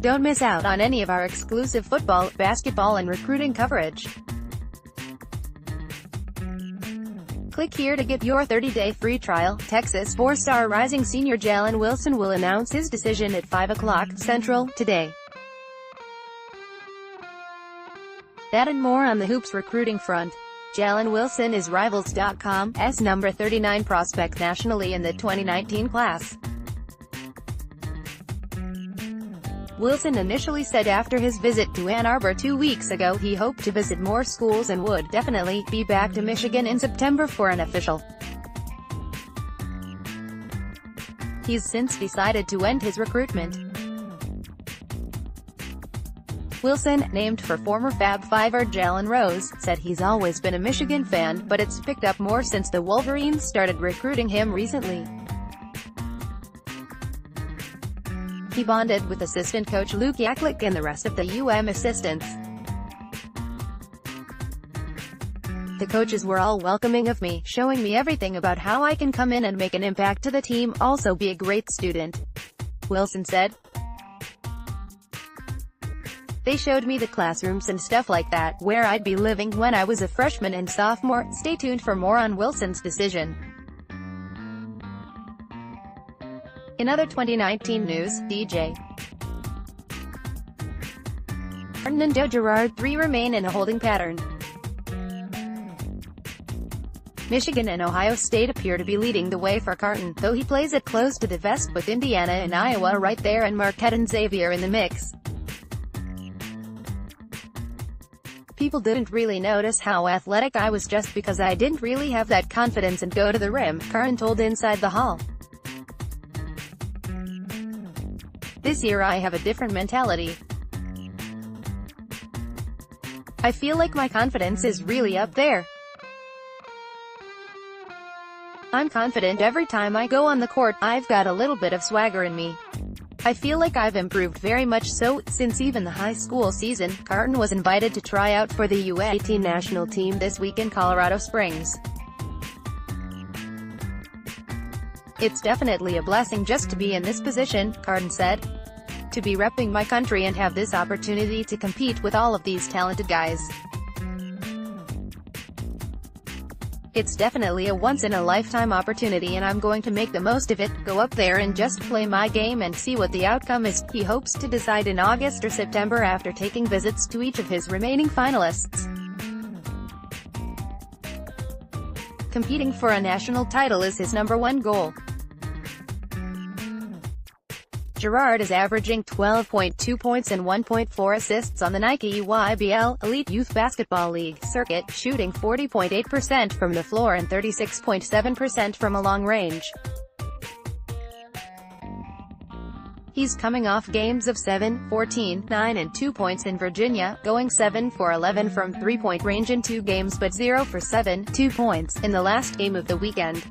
Don't miss out on any of our exclusive football, basketball and recruiting coverage. Click here to get your 30-day free trial. Texas 4-star rising senior Jalen Wilson will announce his decision at 5 o'clock Central today. That and more on the Hoops recruiting front. Jalen Wilson is Rivals.com's number 39 prospect nationally in the 2019 class. Wilson initially said after his visit to Ann Arbor 2 weeks ago he hoped to visit more schools and would definitely be back to Michigan in September for an official. He's since decided to end his recruitment. Wilson, named for former Fab Fiver Jalen Rose, said he's always been a Michigan fan, but it's picked up more since the Wolverines started recruiting him recently. He bonded with assistant coach Luke Yaklich and the rest of the assistants. The coaches were all welcoming of me, showing me everything about how I can come in and make an impact to the team, also be a great student, Wilson said. They showed me the classrooms and stuff like that, where I'd be living when I was a freshman and sophomore. Stay tuned for more on Wilson's decision. In other 2019 news, DJ Martin and Joe Girard III remain in a holding pattern. Michigan and Ohio State appear to be leading the way for Carton, though he plays it close to the vest with Indiana and Iowa right there and Marquette and Xavier in the mix. People didn't really notice how athletic I was just because I didn't really have that confidence and go to the rim, Carton told Inside the Hall. This year I have a different mentality. I feel like my confidence is really up there. I'm confident every time I go on the court. I've got a little bit of swagger in me. I feel like I've improved very much so, since even the high school season. Carton was invited to try out for the U18 national team this week in Colorado Springs. It's definitely a blessing just to be in this position, Carton said. To be repping my country and have this opportunity to compete with all of these talented guys. It's definitely a once-in-a-lifetime opportunity and I'm going to make the most of it, go up there and just play my game and see what the outcome is. He hopes to decide in August or September after taking visits to each of his remaining finalists. Competing for a national title is his #1 goal. Girard is averaging 12.2 points and 1.4 assists on the Nike EYBL Elite Youth Basketball League circuit, shooting 40.8% from the floor and 36.7% from a long range. He's coming off games of 7, 14, 9 and 2 points in Virginia, going 7 for 11 from three-point range in 2 games but 0 for 7, 2 points, in the last game of the weekend.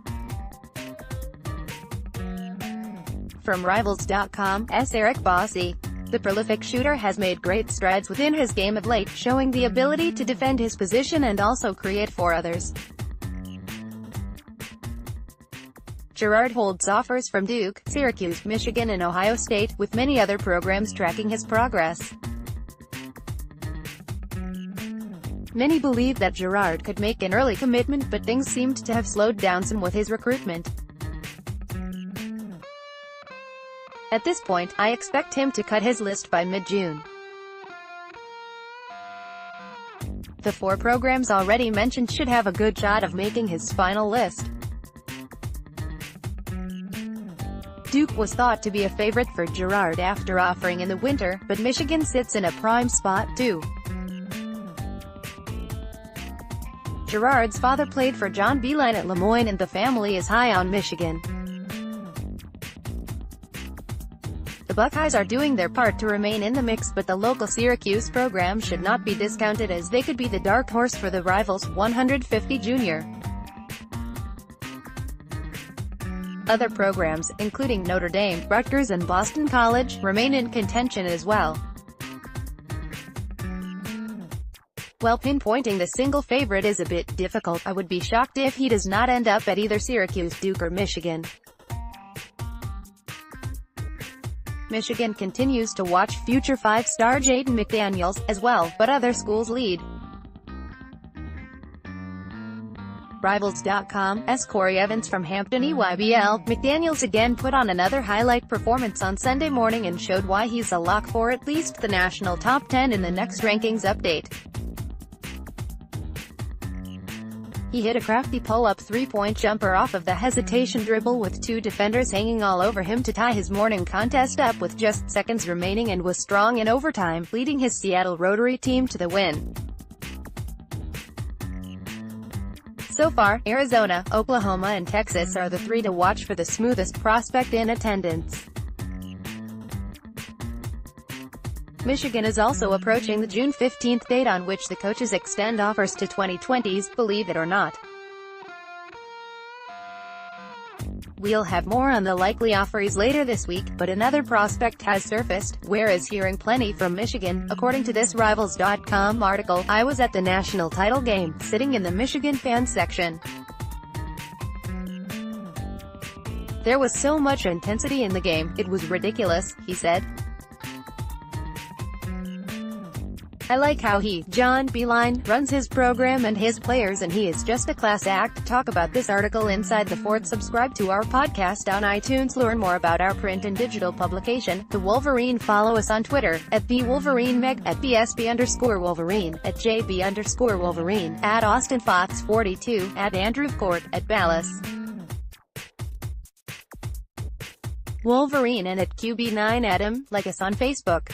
From Rivals.com's Eric Bossi. The prolific shooter has made great strides within his game of late, showing the ability to defend his position and also create for others. Girard holds offers from Duke, Syracuse, Michigan and Ohio State, with many other programs tracking his progress. Many believe that Girard could make an early commitment, but things seemed to have slowed down some with his recruitment. At this point, I expect him to cut his list by mid-June. The 4 programs already mentioned should have a good shot of making his final list. Duke was thought to be a favorite for Girard after offering in the winter, but Michigan sits in a prime spot too. Girard's father played for John Beilein at Lemoyne and the family is high on Michigan. The Buckeyes are doing their part to remain in the mix, but the local Syracuse program should not be discounted as they could be the dark horse for the Rivals 150 junior. Other programs, including Notre Dame, Rutgers and Boston College, remain in contention as well. While pinpointing the single favorite is a bit difficult, I would be shocked if he does not end up at either Syracuse, Duke or Michigan. Michigan continues to watch future five-star Jaden McDaniels, as well, but other schools lead. Rivals.com's Corey Evans from Hampton EYBL, McDaniels again put on another highlight performance on Sunday morning and showed why he's a lock for at least the national top 10 in the next rankings update. He hit a crafty pull-up three-point jumper off of the hesitation dribble with two defenders hanging all over him to tie his morning contest up with just seconds remaining and was strong in overtime, leading his Seattle Rotary team to the win. So far, Arizona, Oklahoma and Texas are the three to watch for the smoothest prospect in attendance. Michigan is also approaching the June 15th date on which the coaches extend offers to 2020s, believe it or not. We'll have more on the likely offers later this week, but another prospect has surfaced, Ware is hearing plenty from Michigan. According to this Rivals.com article, I was at the national title game, sitting in the Michigan fans section. There was so much intensity in the game, it was ridiculous, he said. I like how John Beilein, runs his program and his players, and he is just a class act. Talk about this article inside the Fort. Subscribe to our podcast on iTunes. Learn more about our print and digital publication, The Wolverine. Follow us on Twitter, at @BWolverineMeg, at @BSB_Wolverine, at JB_Wolverine, at AustinFox42, at Andrew Court, at Ballas Wolverine and at QB9 Adam. Like us on Facebook.